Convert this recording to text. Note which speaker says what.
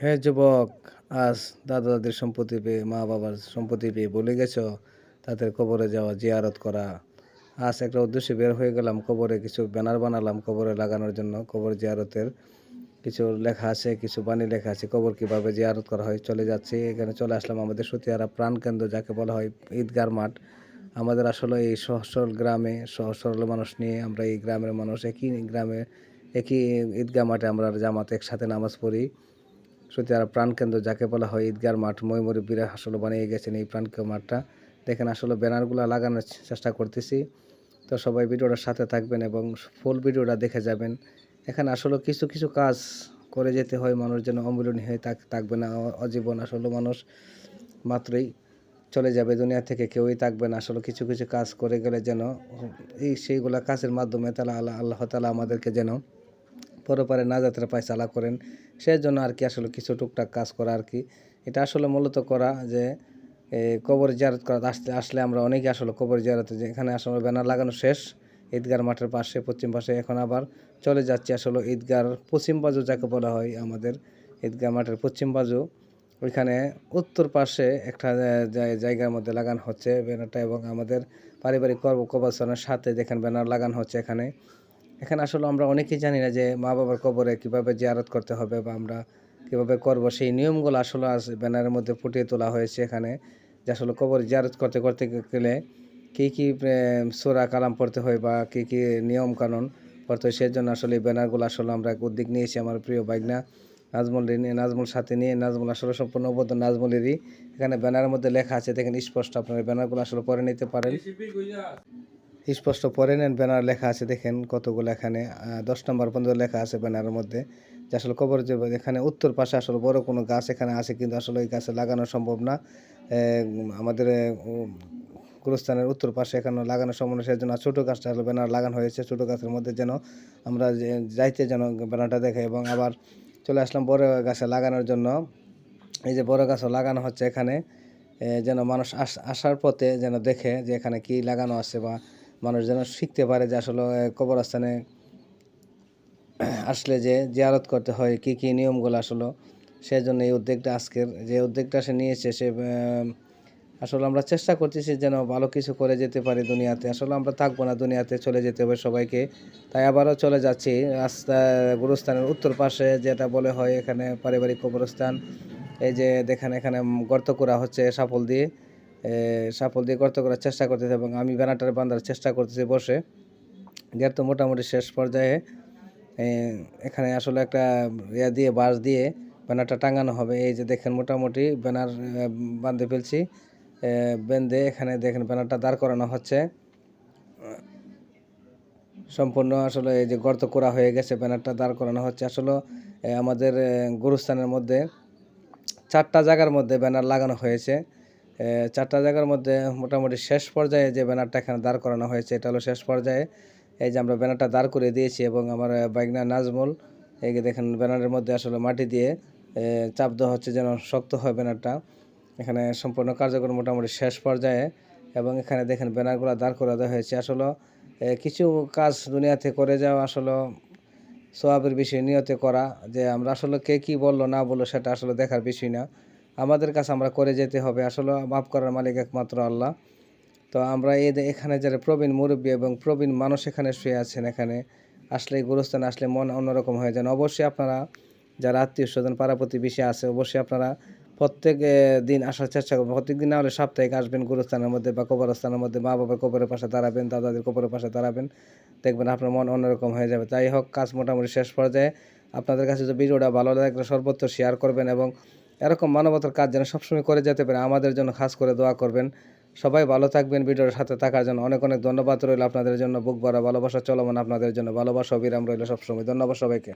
Speaker 1: হে যুবক, আজ দাদা দাদির সম্পত্তি পেয়ে, মা বাবার সম্পত্তি পেয়ে ভুলে গেছো তাদের কবরে যাওয়া, জিয়ারত করা। আজ একটা উদ্দেশ্যে বের হয়ে গেলাম, কবরে কিছু ব্যানার বানালাম কবরে লাগানোর জন্য। কবর জিয়ারতের কিছু লেখা আছে, কিছু বাণী লেখা আছে, কবর কিভাবে জিয়ারত করা হয়। চলে যাচ্ছি, এখানে চলে আসলাম আমাদের সুতিয়ারা প্রাণকেন্দ্র, যাকে বলা হয় ঈদগার মাঠ। আমাদের আসলে এই সহজ সরল গ্রামে, সহজ সরল মানুষ নিয়ে আমরা এই গ্রামের মানুষ, একই গ্রামে একই ঈদগাহ মাঠে আমরা জামাতে একসাথে নামাজ পড়ি। সুতিয়ারা প্রাণকেন্দ্র, যাকে বলা হয় ঈদগার মাঠ, মুরব্বীরা আসলে বানিয়ে গেছেন এই মাঠটা। দেখেন আসলে ব্যানারগুলো লাগানোর চেষ্টা করতেছি। তো সবাই ভিডিওটার সাথে থাকবেন এবং ফুল ভিডিওটা দেখে যাবেন। এখানে আসলে কিছু কিছু কাজ করে যেতে হয়, মানুষ যেন অমূল্যনীয় হয়ে থাকবে না। অজীবন আসলে মানুষ মাত্রই চলে যাবে দুনিয়া থেকে, কেউই থাকবে না। আসলে কিছু কিছু কাজ করে গেলে যেন সেইগুলা কাজের মাধ্যমে তালা আল্লাহ তালা আমাদেরকে যেন পরপারে নাজাতের পায়সালা করেন। সেজন্য আর কি আসলে কিছু টুকটাক কাজ করা আর কি। এটা আসলে মূলত করা যে কবর জিয়ারত করা আসলে আমরা অনেকে আসলে কবর জিয়ারতে, যে এখানে আসলে ব্যানার লাগানো শেষ ঈদগার মাঠের পাশে, পশ্চিম পাশে। এখন আবার চলে যাচ্ছি আসলে ঈদগার পশ্চিম বাজু, যাকে বলা হয় আমাদের ঈদগাহ মাঠের পশ্চিম বাজু। ওইখানে উত্তর পাশে একটা জায়গার মধ্যে লাগানো হচ্ছে ব্যানারটা, এবং আমাদের পারিবারিক কবরস্থানের সাথে দেখেন ব্যানার লাগানো হচ্ছে এখানে। এখানে আসলে আমরা অনেকেই জানি না যে মা বাবার কবরে কীভাবে জিয়ারত করতে হবে, বা আমরা কীভাবে করব, সেই নিয়মগুলো আসলে আজ ব্যানারের মধ্যে ফুটিয়ে তোলা হয়েছে এখানে। যে আসলে কবর জিয়ারত করতে করতে গেলে কী কী সূরা কালাম পড়তে হয়, বা কী কী নিয়ম কানুন পড়তে হয়, সেজন্য আসলে এই ব্যানারগুলো আসলে আমরা উদ্যোগ নিয়েছি আমার প্রিয় ভাইগনা নাজমুল সাথে নিয়ে। নাজমুল আসলে সম্পূর্ণ অবদান নাজমুলেরই। এখানে ব্যানারের মধ্যে লেখা আছে, দেখেন স্পষ্ট, আপনারা ব্যানারগুলো আসলে পড়ে নিতে পারেন, স্পষ্ট পড়ে নেন। ব্যানার লেখা আছে দেখেন কতগুলো, এখানে 10 নম্বর পর্যন্ত লেখা আছে ব্যানারের মধ্যে। যে আসলে কবর যে এখানে উত্তর পাশে আসলে বড় কোনো গাছ এখানে আছে, কিন্তু আসলে এই গাছে লাগানো সম্ভব না। আমাদের গুরুস্থানের উত্তর পাশে এখানে লাগানো সম্ভব না, সেজন্য ছোটো গাছটা আসলে ব্যানার লাগানো হয়েছে। ছোটো গাছের মধ্যে যেন আমরা যাইতে যেন ব্যানারটা দেখে। এবং আবার চলে আসলাম বড় গাছে লাগানোর জন্য। এই যে বড় গাছও লাগানো হচ্ছে এখানে, যেন মানুষ আসার পথে যেন দেখে যে এখানে কি লাগানো আছে, বা মানুষ যেন শিখতে পারে যে আসলে কবরস্থানে আসলে যে জিয়ারত করতে হয়, কি কি নিয়মগুলো আসলে। সেজন্য এই উদ্যোগটা, আজকের যে উদ্যোগটা সে নিয়েছে, সে আসলে আমরা চেষ্টা করতেছি যেন ভালো কিছু করে যেতে পারি দুনিয়াতে। আসলে আমরা থাকবো না দুনিয়াতে, চলে যেতে হবে সবাইকে। তাই আবারও চলে যাচ্ছি রাস্তা গুরুস্থানের উত্তর পাশে, যেটা বলে হয় এখানে পারিবারিক কবরস্থান। এই যে দেখেন এখানে গর্ত করা হচ্ছে সাপল দিয়ে গর্ত করার চেষ্টা করতেছে, এবং আমি ব্যানারটারে বাঁধার চেষ্টা করতেছি বসে। তো মোটামুটি শেষ পর্যায়ে এখানে আসলে একটা দিয়ে বাঁশ দিয়ে ব্যানারটা টাঙানো হবে। এই যে দেখেন মোটামুটি ব্যানার বাঁধে ফেলছি। বেঁধে এখানে দেখেন ব্যানারটা দাঁড় করানো হচ্ছে সম্পূর্ণ। আসলে এই যে গর্ত করা হয়ে গেছে, ব্যানারটা দাঁড় করানো হচ্ছে। আসলে আমাদের গুরুস্থানের মধ্যে 4টা জায়গার মধ্যে ব্যানার লাগানো হয়েছে। 4টা জায়গার মধ্যে মোটামুটি শেষ পর্যায়ে যে ব্যানারটা এখানে দাঁড় করানো হয়েছে, এটা হলো শেষ পর্যায়ে। এই যে আমরা ব্যানারটা দাঁড় করে দিয়েছি, এবং আমার বাইকনা নাজমুল এই যে দেখেন ব্যানারের মধ্যে আসলে মাটি দিয়ে চাপ দেওয়া হচ্ছে যেন শক্ত হয় ব্যানারটা। এখানে সম্পূর্ণ কার্যক্রম মোটামুটি শেষ পর্যায়ে, এবং এখানে দেখেন ব্যানারগুলো দাঁড় করে দেওয়া হয়েছে। আসলে কিছু কাজ দুনিয়াতে করে যাওয়া আসলে সওয়াবের বিষয় নিয়তে করা, যে আমরা আসলে কে কী বললো না বললো সেটা আসলে দেখার বিষয় না। আমাদের কাছে আমরা করে যেতে হবে। আসলে মাফ করার মালিক একমাত্র আল্লাহ। তো আমরা এখানে যারা প্রবীণ মুরব্বী এবং প্রবীণ মানুষ এখানে শুয়ে আছেন, এখানে আসলে গুরুস্থানে আসলে মন অন্যরকম হয়ে যান। অবশ্যই আপনারা যারা আত্মীয় স্বজন পাড়া প্রতিবেশী আছে, অবশ্যই আপনারা প্রত্যেক দিন আসার চেষ্টা করবেন। প্রত্যেক দিন না হলে সাপ্তাহিক আসবেন গুরুস্থানের মধ্যে বা কবরস্থানের মধ্যে, মা বাবার কবরের পাশে দাঁড়াবেন, দাদাদের কবরের পাশে দাঁড়াবেন। দেখবেন আপনার মন অন্যরকম হয়ে যাবে। তাই হোক, কাজ মোটামুটি শেষ পর্যায়ে। আপনাদের কাছে যদি ভিডিওটা ভালো লাগলে সর্বত্র শেয়ার করবেন, এবং এরকম মানবতার কাজ যেন সবসময় করে যেতে পারে, আমাদের জন্য খাস করে দোয়া করবেন। সবাই ভালো থাকবেন। ভিডিওর সাথে থাকার জন্য অনেক অনেক ধন্যবাদ রইল আপনাদের জন্য। বুক ভরা ভালোবাসা চলমান আপনাদের জন্য। ভালোবাসা অবিরাম রইল সবসময়। ধন্যবাদ সবাইকে।